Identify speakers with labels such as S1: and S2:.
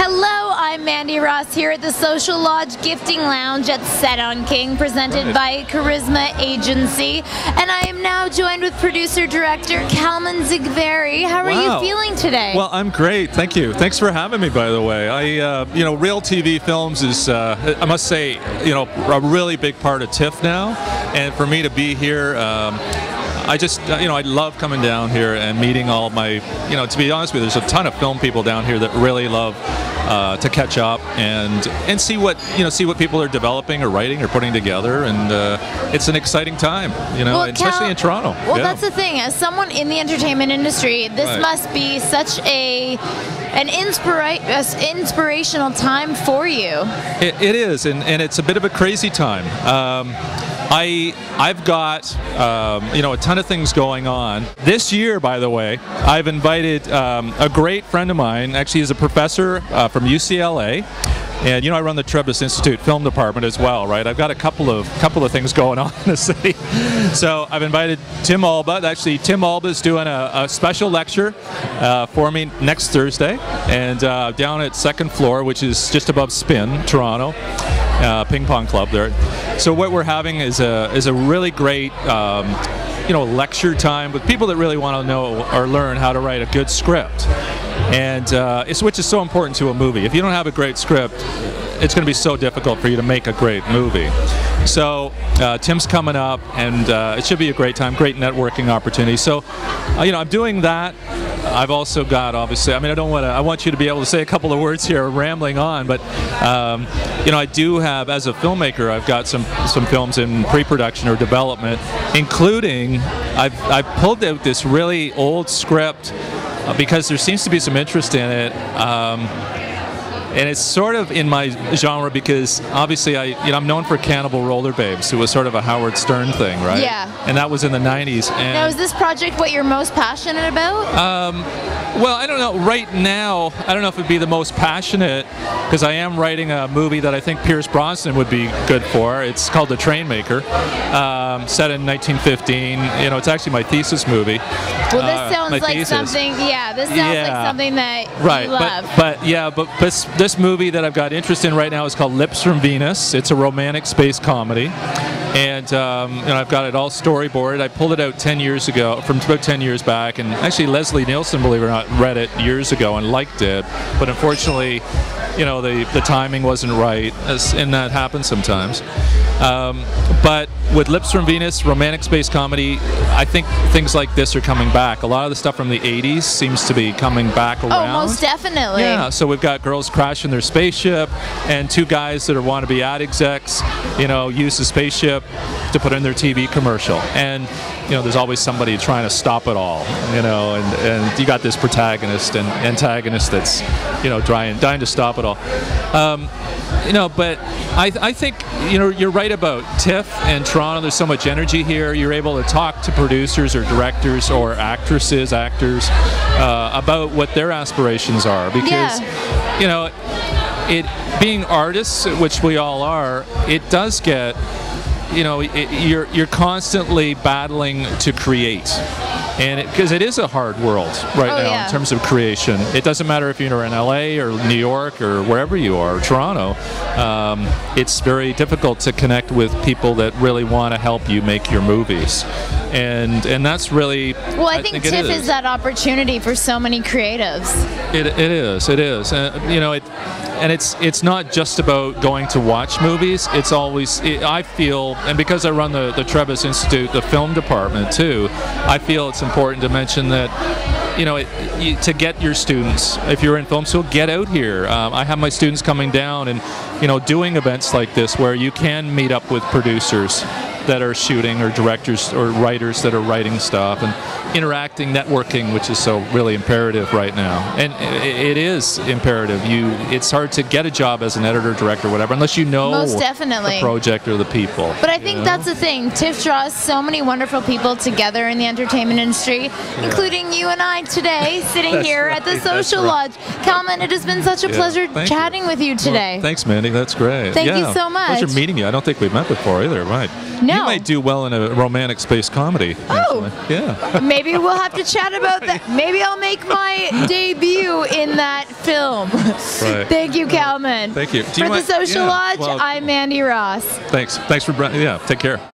S1: Hello, I'm Mandy Ross here at the Social Lodge Gifting Lounge at SETonKing, presented by Karyzma Agency. And I am now joined with producer-director Kalman Szegvary. How are you feeling today?
S2: Well, I'm great. Thank you. Thanks for having me, by the way. Real TV films is, I must say, a really big part of TIFF now. And for me to be here, I love coming down here and meeting all my, to be honest with you, there's a ton of film people down here that really love to catch up and see what people are developing or writing or putting together, and it's an exciting time, especially in Toronto.
S1: Well, that's the thing. As someone in the entertainment industry, this must be such an inspirational time for you.
S2: It is, and it's a bit of a crazy time. I've got a ton of things going on. This year, by the way, I've invited a great friend of mine. Actually, he's a professor from UCLA. And I run the Trebas Institute Film Department as well, right? I've got a couple of things going on in the city. So I've invited Tim Alba. Actually, Tim Alba is doing a special lecture for me next Thursday, and down at second floor, which is just above Spin, Toronto, ping pong club there. So what we're having is a really great lecture time with people that really want to know or learn how to write a good script. And which is so important to a movie. If you don't have a great script, it's going to be so difficult for you to make a great movie. So Tim's coming up, and it should be a great time, great networking opportunity. So I'm doing that. I've also got, obviously, I want you to be able to say a couple of words here, rambling on, but I do have, as a filmmaker, I've got some films in pre-production or development, including I've pulled out this really old script because there seems to be some interest in it, and it's sort of in my genre because obviously I'm known for Cannibal Roller Babes. It was sort of a Howard Stern thing, right?
S1: Yeah.
S2: And that was in the 90s. And
S1: now, is this project what you're most passionate about?
S2: Well, I don't know. Right now, I don't know if it'd be the most passionate, because I am writing a movie that I think Pierce Brosnan would be good for. It's called The Trainmaker, set in 1915. It's actually my thesis movie.
S1: Well, this sounds like something. Yeah, this sounds like something that you love.
S2: But this movie that I've got interest in right now is called Lips from Venus. It's a romantic space comedy. And I've got it all storyboarded. I pulled it out 10 years ago, from about 10 years back, and actually Leslie Nielsen, believe it or not, read it years ago and liked it. But unfortunately, the timing wasn't right, and that happens sometimes. But with Lips from Venus, romantic space comedy, I think things like this are coming back. A lot of the stuff from the 80s seems to be coming back around.
S1: Oh, most definitely.
S2: Yeah, so we've got girls crashing their spaceship, and two guys that are wannabe ad execs, use the spaceship to put in their TV commercial. And there's always somebody trying to stop it all, and you got this protagonist and antagonist that's, dying to stop it all. But I think, you're right about TIFF and Toronto. There's so much energy here. You're able to talk to producers or directors or actors, about what their aspirations are, because, being artists, which we all are, it does get, you're constantly battling to create. And because it is a hard world right now in terms of creation. It doesn't matter if you're in LA or New York or wherever you are, or Toronto. It's very difficult to connect with people that really want to help you make your movies. And that's really,
S1: well, I think TIFF is that opportunity for so many creatives.
S2: It is. And it's not just about going to watch movies. It's always, I feel, and because I run the Trebas Institute, the film department too, I feel it's important to mention that, to get your students, if you're in film school, get out here. I have my students coming down and, doing events like this where you can meet up with producers that are shooting, or directors or writers that are writing stuff, and interacting, networking, which is so really imperative right now. And it is imperative. It's hard to get a job as an editor, director, whatever, unless you know
S1: most definitely
S2: the project or the people.
S1: But I think that's the thing. TIFF draws so many wonderful people together in the entertainment industry, including you and I today, sitting here at the Social Lodge. Kalman, it has been such a pleasure chatting with you today.
S2: Well, thanks, Mandy. That's great.
S1: Thank you so much.
S2: Pleasure meeting you. I don't think we've met before either, right?
S1: No.
S2: You might do well in a romantic space comedy.
S1: Oh.
S2: Actually. Yeah.
S1: Maybe we'll have to chat about that. Maybe I'll make my debut in that film.
S2: Right.
S1: Thank you, Kalman.
S2: Thank you.
S1: For the Social Lodge,
S2: well,
S1: I'm Mandy Ross.
S2: Thanks for, take care.